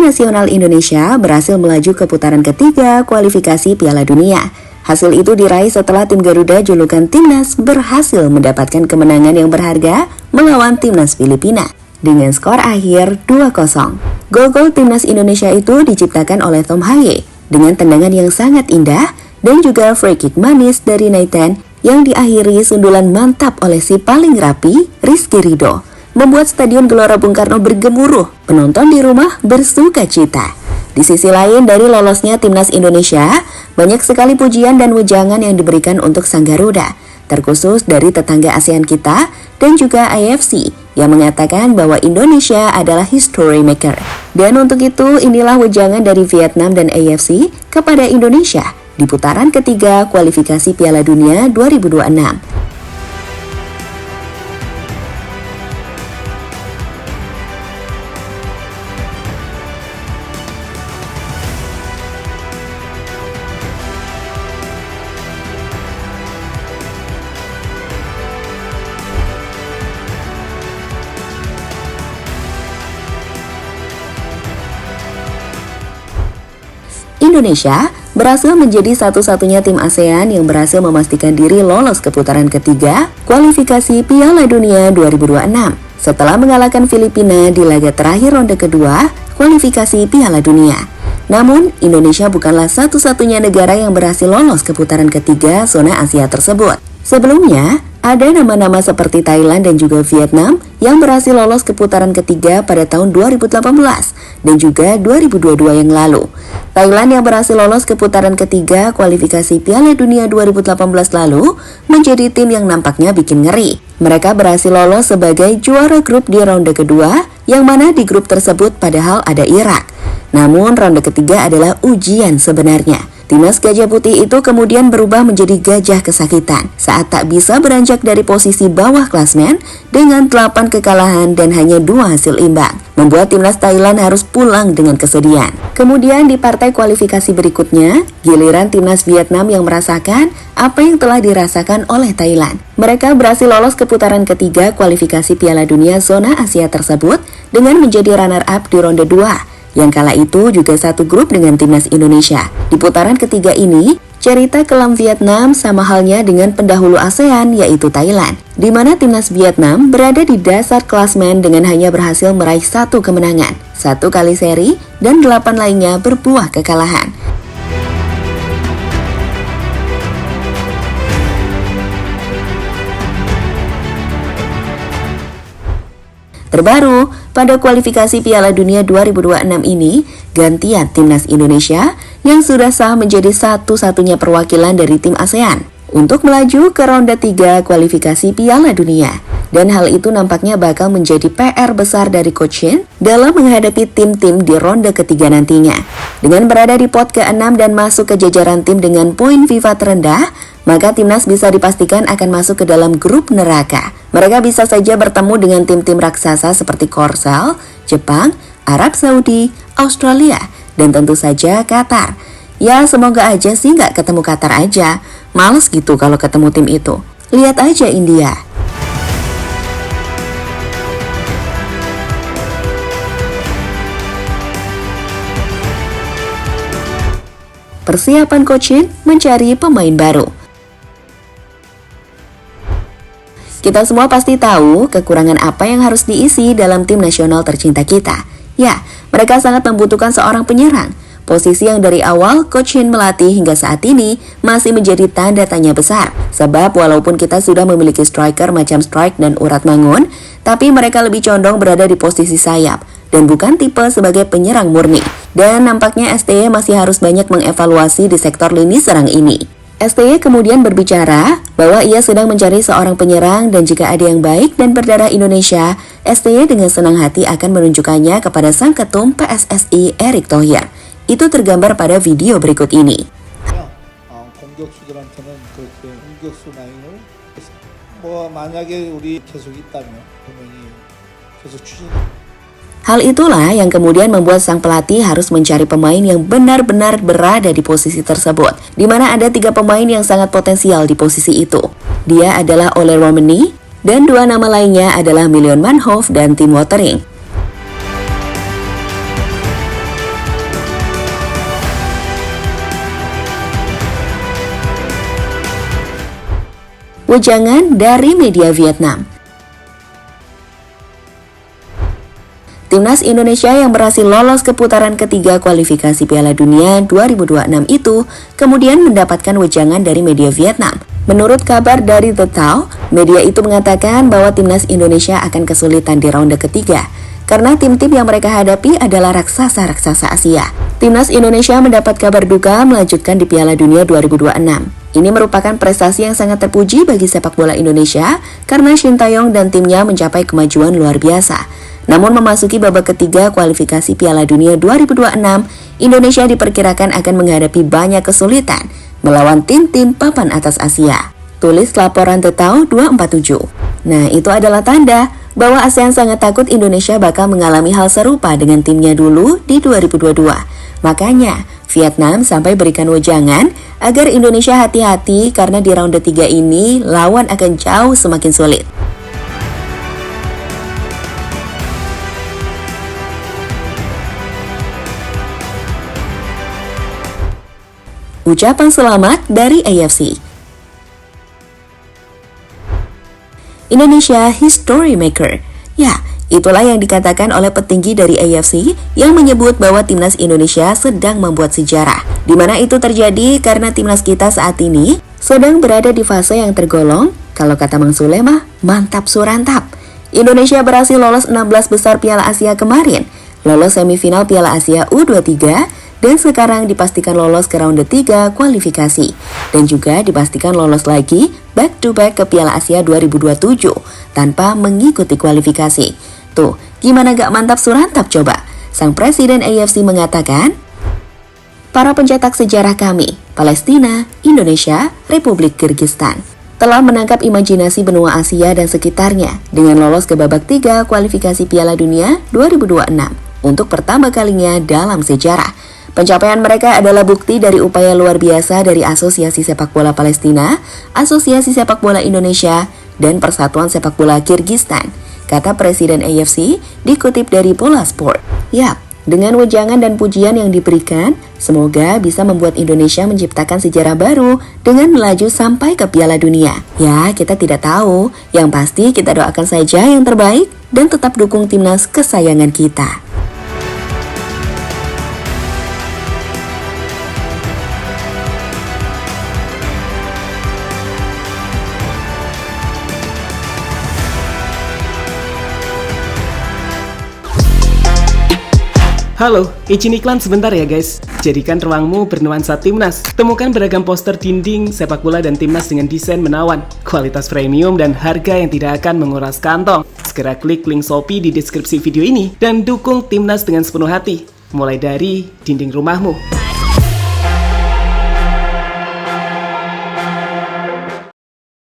nasional Indonesia berhasil melaju ke putaran ketiga kualifikasi Piala Dunia. Hasil itu diraih setelah tim Garuda julukan Timnas berhasil mendapatkan kemenangan yang berharga melawan Timnas Filipina dengan skor akhir 2-0. Gol-gol Timnas Indonesia itu diciptakan oleh Tom Haye dengan tendangan yang sangat indah dan juga free kick manis dari Nathan yang diakhiri sundulan mantap oleh si paling rapi, Rizky Ridho, membuat Stadion Gelora Bung Karno bergemuruh, penonton di rumah bersuka cita. Di sisi lain dari lolosnya Timnas Indonesia, banyak sekali pujian dan wejangan yang diberikan untuk Sang Garuda, terkhusus dari tetangga ASEAN kita dan juga AFC yang mengatakan bahwa Indonesia adalah history maker. Dan untuk itu, inilah wejangan dari Vietnam dan AFC kepada Indonesia di putaran ketiga kualifikasi Piala Dunia 2026. Indonesia berhasil menjadi satu-satunya tim ASEAN yang berhasil memastikan diri lolos ke putaran ketiga kualifikasi Piala Dunia 2026 setelah mengalahkan Filipina di laga terakhir ronde kedua kualifikasi Piala Dunia. Namun, Indonesia bukanlah satu-satunya negara yang berhasil lolos ke putaran ketiga zona Asia tersebut. Sebelumnya, ada nama-nama seperti Thailand dan juga Vietnam yang berhasil lolos ke putaran ketiga pada tahun 2018 dan juga 2022 yang lalu. Thailand yang berhasil lolos ke putaran ketiga kualifikasi Piala Dunia 2018 lalu menjadi tim yang nampaknya bikin ngeri. Mereka berhasil lolos sebagai juara grup di ronde kedua, yang mana di grup tersebut padahal ada Irak. Namun ronde ketiga adalah ujian sebenarnya. Timnas Gajah Putih itu kemudian berubah menjadi gajah kesakitan saat tak bisa beranjak dari posisi bawah klasmen dengan 8 kekalahan dan hanya 2 hasil imbang, membuat Timnas Thailand harus pulang dengan kesedihan. Kemudian di partai kualifikasi berikutnya, giliran Timnas Vietnam yang merasakan apa yang telah dirasakan oleh Thailand. Mereka berhasil lolos ke putaran ketiga kualifikasi Piala Dunia zona Asia tersebut dengan menjadi runner-up di ronde 2. Yang kala itu juga satu grup dengan Timnas Indonesia. Di putaran ketiga ini, cerita kelam Vietnam sama halnya dengan pendahulu ASEAN yaitu Thailand, di mana Timnas Vietnam berada di dasar klasmen dengan hanya berhasil meraih 1 kemenangan, 1 kali seri, dan 8 lainnya berbuah kekalahan. Terbaru, pada kualifikasi Piala Dunia 2026 ini, gantian Timnas Indonesia yang sudah sah menjadi satu-satunya perwakilan dari tim ASEAN untuk melaju ke ronde 3 kualifikasi Piala Dunia. Dan hal itu nampaknya bakal menjadi PR besar dari Coach Shin dalam menghadapi tim-tim di ronde ketiga nantinya. Dengan berada di pot ke-6 dan masuk ke jajaran tim dengan poin FIFA terendah, maka Timnas bisa dipastikan akan masuk ke dalam grup neraka. Mereka bisa saja bertemu dengan tim-tim raksasa seperti Korsel, Jepang, Arab Saudi, Australia, dan tentu saja Qatar. Ya, semoga aja sih nggak ketemu Qatar aja. Males gitu kalau ketemu tim itu. Lihat aja India. Persiapan Coach Shin mencari pemain baru. Kita semua pasti tahu kekurangan apa yang harus diisi dalam tim nasional tercinta kita. Ya, mereka sangat membutuhkan seorang penyerang. Posisi yang dari awal Coach Shin melatih hingga saat ini masih menjadi tanda tanya besar. Sebab walaupun kita sudah memiliki striker macam Strike dan Urat Mangun, tapi mereka lebih condong berada di posisi sayap dan bukan tipe sebagai penyerang murni. Dan nampaknya STY masih harus banyak mengevaluasi di sektor lini serang ini. STY kemudian berbicara bahwa ia sedang mencari seorang penyerang dan jika ada yang baik dan berdarah Indonesia, STY dengan senang hati akan menunjukkannya kepada sang ketum PSSI Erick Thohir. Itu tergambar pada video berikut ini. 공격수들한테는 그렇게 공격수 라인을 만약에 우리 계속 있다면 분명히 계속 추진. Hal itulah yang kemudian membuat sang pelatih harus mencari pemain yang benar-benar berada di posisi tersebut, di mana ada 3 pemain yang sangat potensial di posisi itu. Dia adalah Ole Romani, dan 2 nama lainnya adalah Milion Manhoef dan Tim Watering. wejangan dari media Vietnam. Timnas Indonesia yang berhasil lolos ke putaran ketiga kualifikasi Piala Dunia 2026 itu kemudian mendapatkan wejangan dari media Vietnam. Menurut kabar dari The Tao, media itu mengatakan bahwa timnas Indonesia akan kesulitan di ronde ketiga karena tim-tim yang mereka hadapi adalah raksasa-raksasa Asia. Timnas Indonesia mendapat kabar duka melanjutkan di Piala Dunia 2026. Ini merupakan prestasi yang sangat terpuji bagi sepak bola Indonesia karena Shin Tae-yong dan timnya mencapai kemajuan luar biasa. Namun memasuki babak ketiga kualifikasi Piala Dunia 2026, Indonesia diperkirakan akan menghadapi banyak kesulitan melawan tim-tim papan atas Asia. Tulis laporan The Tao 247. Nah, itu adalah tanda bahwa ASEAN sangat takut Indonesia bakal mengalami hal serupa dengan timnya dulu di 2022. Makanya, Vietnam sampai berikan wejangan agar Indonesia hati-hati karena di ronde 3 ini lawan akan jauh semakin sulit. Ucapan selamat dari AFC. Indonesia History Maker. Ya, itulah yang dikatakan oleh petinggi dari AFC yang menyebut bahwa timnas Indonesia sedang membuat sejarah. Di mana itu terjadi karena timnas kita saat ini sedang berada di fase yang tergolong, kalau kata Mang Sule mah, mantap surantap. Indonesia berhasil lolos 16 besar Piala Asia kemarin, lolos semifinal Piala Asia U23, dan sekarang dipastikan lolos ke ronde 3 kualifikasi. Dan juga dipastikan lolos lagi back-to-back ke Piala Asia 2027 tanpa mengikuti kualifikasi. Tuh, gimana gak mantap surantap coba? Sang Presiden AFC mengatakan, para pencetak sejarah kami, Palestina, Indonesia, Republik Kyrgyzstan, telah menangkap imajinasi benua Asia dan sekitarnya dengan lolos ke babak 3 kualifikasi Piala Dunia 2026 untuk pertama kalinya dalam sejarah. Pencapaian mereka adalah bukti dari upaya luar biasa dari Asosiasi Sepak Bola Palestina, Asosiasi Sepak Bola Indonesia, dan Persatuan Sepak Bola Kyrgyzstan, kata Presiden AFC dikutip dari Bola Sport. Yap, dengan wejangan dan pujian yang diberikan, semoga bisa membuat Indonesia menciptakan sejarah baru dengan melaju sampai ke Piala Dunia. Ya, kita tidak tahu, yang pasti kita doakan saja yang terbaik dan tetap dukung timnas kesayangan kita. Halo, izin iklan sebentar ya guys. Jadikan ruangmu bernuansa timnas. Temukan beragam poster dinding, sepak bola dan timnas dengan desain menawan, kualitas premium dan harga yang tidak akan menguras kantong. Segera klik link Shopee di deskripsi video ini dan dukung timnas dengan sepenuh hati. Mulai dari dinding rumahmu.